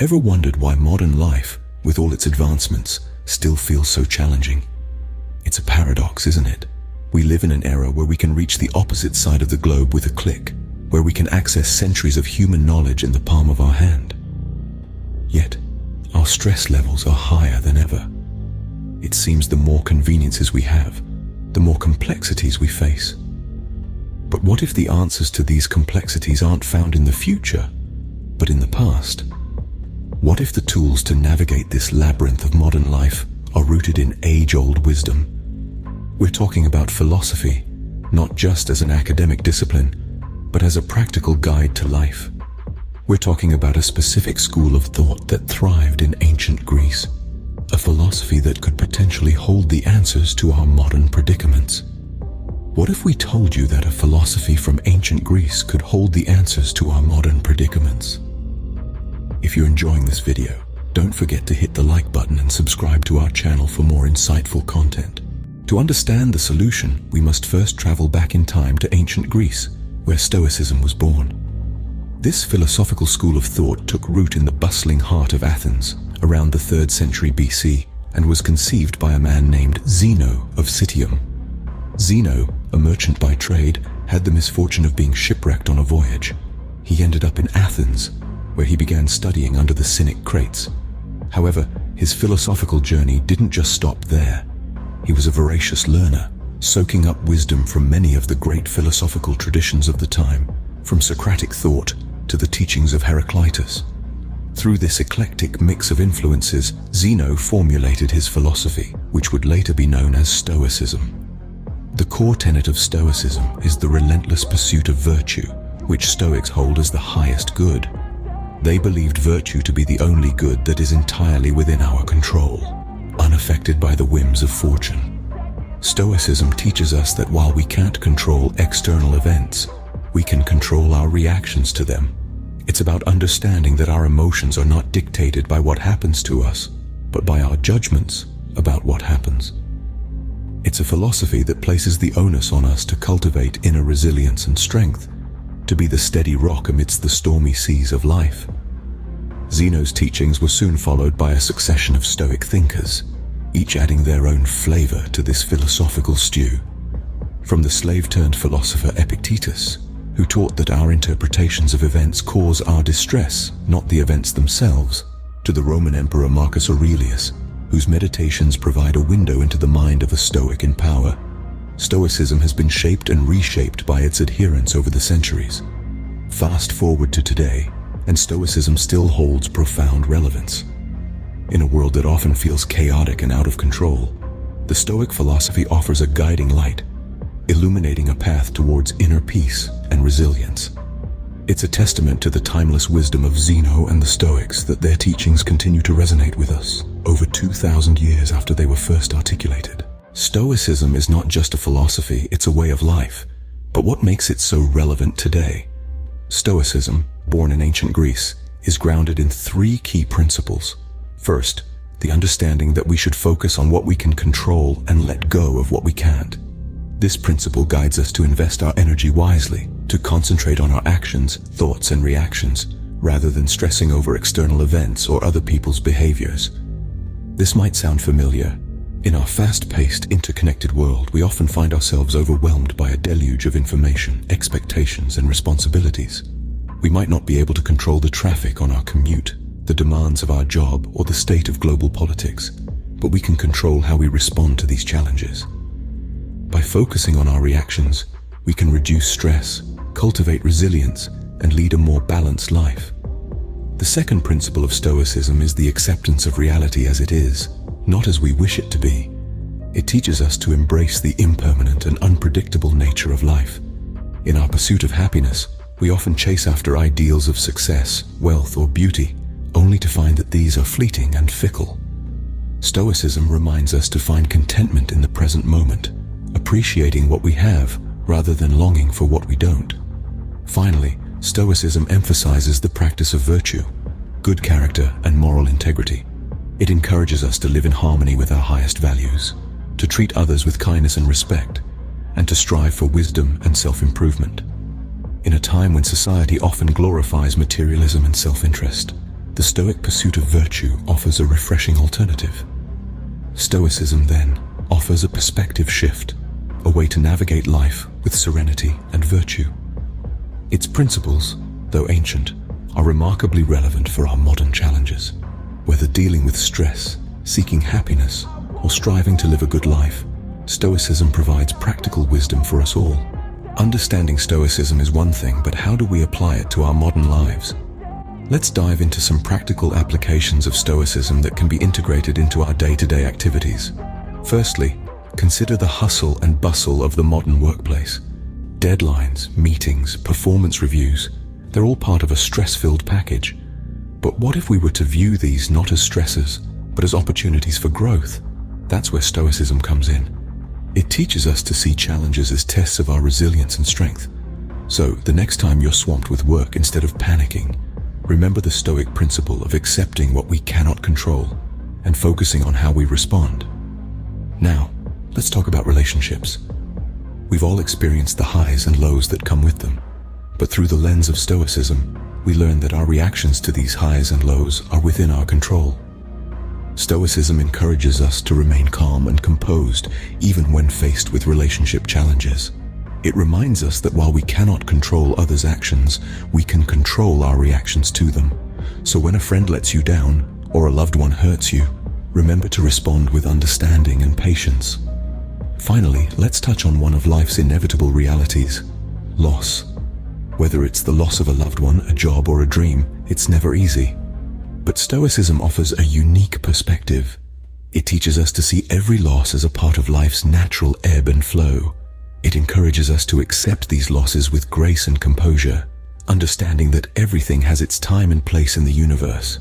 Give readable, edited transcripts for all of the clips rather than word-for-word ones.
Ever wondered why modern life, with all its advancements, still feels so challenging? It's a paradox, isn't it? We live in an era where we can reach the opposite side of the globe with a click, where we can access centuries of human knowledge in the palm of our hand. Yet, our stress levels are higher than ever. It seems the more conveniences we have, the more complexities we face. But what if the answers to these complexities aren't found in the future, but in the past? What if the tools to navigate this labyrinth of modern life are rooted in age-old wisdom? We're talking about philosophy, not just as an academic discipline, but as a practical guide to life. We're talking about a specific school of thought that thrived in ancient Greece, a philosophy that could potentially hold the answers to our modern predicaments. What if we told you that a philosophy from ancient Greece could hold the answers to our modern predicaments? If you're enjoying this video, don't forget to hit the like button and subscribe to our channel for more insightful content. To understand the solution, we must first travel back in time to ancient Greece, where Stoicism was born. This philosophical school of thought took root in the bustling heart of Athens around the 3rd century BC and was conceived by a man named Zeno of Citium. Zeno, a merchant by trade, had the misfortune of being shipwrecked on a voyage. He ended up in Athens, where he began studying under the Cynic Crates. However, his philosophical journey didn't just stop there. He was a voracious learner, soaking up wisdom from many of the great philosophical traditions of the time, from Socratic thought to the teachings of Heraclitus. Through this eclectic mix of influences, Zeno formulated his philosophy, which would later be known as Stoicism. The core tenet of Stoicism is the relentless pursuit of virtue, which Stoics hold as the highest good. They believed virtue to be the only good that is entirely within our control, unaffected by the whims of fortune. Stoicism teaches us that while we can't control external events, we can control our reactions to them. It's about understanding that our emotions are not dictated by what happens to us, but by our judgments about what happens. It's a philosophy that places the onus on us to cultivate inner resilience and strength, to be the steady rock amidst the stormy seas of life. Zeno's teachings were soon followed by a succession of Stoic thinkers, each adding their own flavor to this philosophical stew. From the slave-turned-philosopher Epictetus, who taught that our interpretations of events cause our distress, not the events themselves, to the Roman Emperor Marcus Aurelius, whose meditations provide a window into the mind of a Stoic in power. Stoicism has been shaped and reshaped by its adherents over the centuries. Fast forward to today, and Stoicism still holds profound relevance. In a world that often feels chaotic and out of control, the Stoic philosophy offers a guiding light, illuminating a path towards inner peace and resilience. It's a testament to the timeless wisdom of Zeno and the Stoics that their teachings continue to resonate with us over 2,000 years after they were first articulated. Stoicism is not just a philosophy, it's a way of life. But what makes it so relevant today? Stoicism, born in ancient Greece, is grounded in 3 key principles. First, the understanding that we should focus on what we can control and let go of what we can't. This principle guides us to invest our energy wisely, to concentrate on our actions, thoughts, and reactions, rather than stressing over external events or other people's behaviors. This might sound familiar. In our fast-paced, interconnected world, we often find ourselves overwhelmed by a deluge of information, expectations, and responsibilities. We might not be able to control the traffic on our commute, the demands of our job, or the state of global politics, but we can control how we respond to these challenges. By focusing on our reactions, we can reduce stress, cultivate resilience, and lead a more balanced life. The second principle of Stoicism is the acceptance of reality as it is, not as we wish it to be. It teaches us to embrace the impermanent and unpredictable nature of life. In our pursuit of happiness, we often chase after ideals of success, wealth, or beauty, only to find that these are fleeting and fickle. Stoicism reminds us to find contentment in the present moment, appreciating what we have rather than longing for what we don't. Finally, Stoicism emphasizes the practice of virtue, good character, and moral integrity. It encourages us to live in harmony with our highest values, to treat others with kindness and respect, and to strive for wisdom and self-improvement. In a time when society often glorifies materialism and self-interest, the The Stoic pursuit of virtue offers a refreshing alternative. Stoicism, then, offers a perspective shift, a way to navigate life with serenity and virtue. Its principles, though ancient, are remarkably relevant for our modern challenges. Whether dealing with stress, seeking happiness, or striving to live a good life, Stoicism provides practical wisdom for us all. Understanding Stoicism is one thing, but how do we apply it to our modern lives? Let's dive into some practical applications of Stoicism that can be integrated into our day-to-day activities. Firstly, consider the hustle and bustle of the modern workplace. Deadlines, meetings, performance reviews, they're all part of a stress-filled package. But what if we were to view these not as stresses, but as opportunities for growth? That's where Stoicism comes in. It teaches us to see challenges as tests of our resilience and strength. So, the next time you're swamped with work, instead of panicking, remember the Stoic principle of accepting what we cannot control and focusing on how we respond. Now, let's talk about relationships. We've all experienced the highs and lows that come with them, but through the lens of Stoicism, we learn that our reactions to these highs and lows are within our control. Stoicism encourages us to remain calm and composed even when faced with relationship challenges. It reminds us that while we cannot control others' actions, we can control our reactions to them. So when a friend lets you down or a loved one hurts you, remember to respond with understanding and patience. Finally, let's touch on one of life's inevitable realities: loss. Whether it's the loss of a loved one, a job, or a dream, it's never easy. But Stoicism offers a unique perspective. It teaches us to see every loss as a part of life's natural ebb and flow. It encourages us to accept these losses with grace and composure, understanding that everything has its time and place in the universe.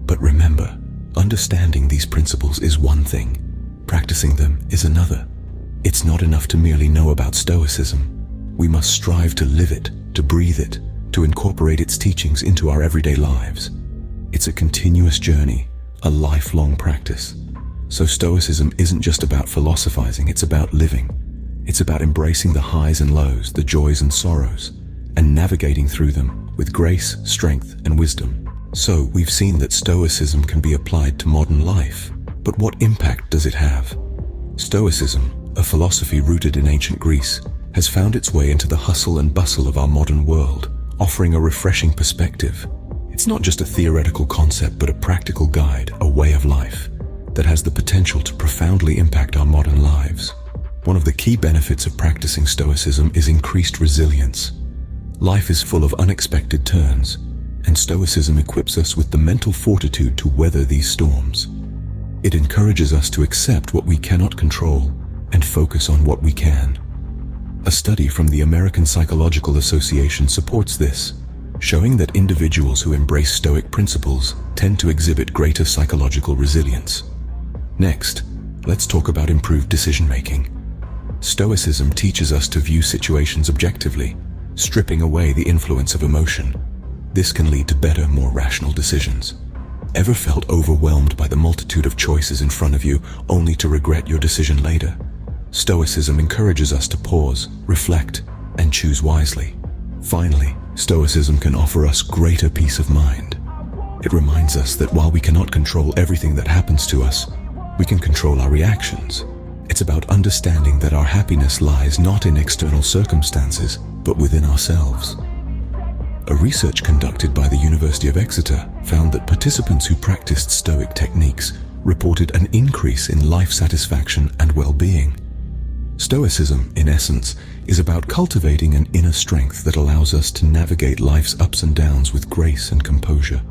But remember, understanding these principles is one thing. Practicing them is another. It's not enough to merely know about Stoicism. We must strive to live it, to breathe it, to incorporate its teachings into our everyday lives. It's a continuous journey, a lifelong practice. So Stoicism isn't just about philosophizing, it's about living. It's about embracing the highs and lows, the joys and sorrows, and navigating through them with grace, strength, and wisdom. So we've seen that Stoicism can be applied to modern life, but what impact does it have? Stoicism, a philosophy rooted in ancient Greece, has found its way into the hustle and bustle of our modern world, offering a refreshing perspective. It's not just a theoretical concept, but a practical guide, a way of life, that has the potential to profoundly impact our modern lives. One of the key benefits of practicing Stoicism is increased resilience. Life is full of unexpected turns, and Stoicism equips us with the mental fortitude to weather these storms. It encourages us to accept what we cannot control and focus on what we can. A study from the American Psychological Association supports this, showing that individuals who embrace Stoic principles tend to exhibit greater psychological resilience. Next, let's talk about improved decision-making. Stoicism teaches us to view situations objectively, stripping away the influence of emotion. This can lead to better, more rational decisions. Ever felt overwhelmed by the multitude of choices in front of you, only to regret your decision later? Stoicism encourages us to pause, reflect, and choose wisely. Finally, Stoicism can offer us greater peace of mind. It reminds us that while we cannot control everything that happens to us, we can control our reactions. It's about understanding that our happiness lies not in external circumstances, but within ourselves. A research conducted by the University of Exeter found that participants who practiced Stoic techniques reported an increase in life satisfaction and well-being. Stoicism, in essence, is about cultivating an inner strength that allows us to navigate life's ups and downs with grace and composure.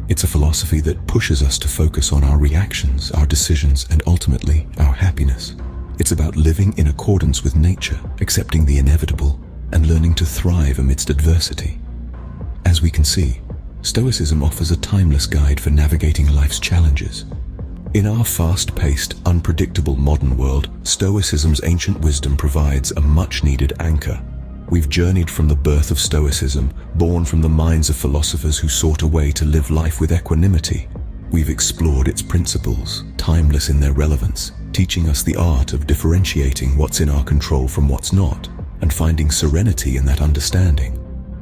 It's a philosophy that pushes us to focus on our reactions, our decisions, and ultimately, our happiness. It's about living in accordance with nature, accepting the inevitable, and learning to thrive amidst adversity. As we can see, Stoicism offers a timeless guide for navigating life's challenges. In our fast-paced, unpredictable modern world, Stoicism's ancient wisdom provides a much-needed anchor. We've journeyed from the birth of Stoicism, born from the minds of philosophers who sought a way to live life with equanimity. We've explored its principles, timeless in their relevance, teaching us the art of differentiating what's in our control from what's not, and finding serenity in that understanding.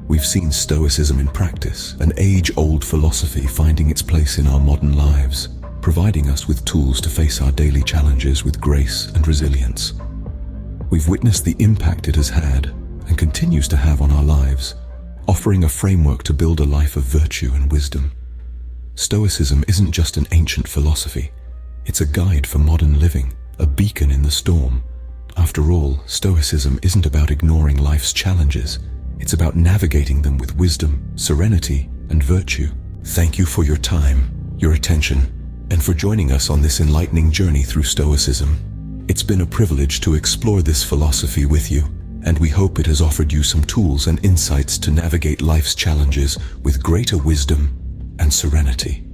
We've seen Stoicism in practice, an age-old philosophy finding its place in our modern lives, providing us with tools to face our daily challenges with grace and resilience. We've witnessed the impact it has had and continues to have on our lives, offering a framework to build a life of virtue and wisdom. Stoicism isn't just an ancient philosophy, it's a guide for modern living, a beacon in the storm. After all, Stoicism isn't about ignoring life's challenges, it's about navigating them with wisdom, serenity, and virtue. Thank you for your time, your attention, and for joining us on this enlightening journey through Stoicism. It's been a privilege to explore this philosophy with you, and we hope it has offered you some tools and insights to navigate life's challenges with greater wisdom and serenity.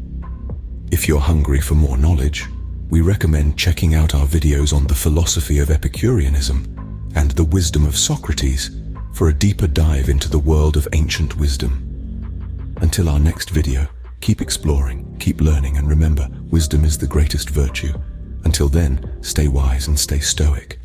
If you're hungry for more knowledge, we recommend checking out our videos on the philosophy of Epicureanism and the wisdom of Socrates for a deeper dive into the world of ancient wisdom. Until our next video, keep exploring, keep learning, and remember, wisdom is the greatest virtue. Until then, stay wise and stay stoic.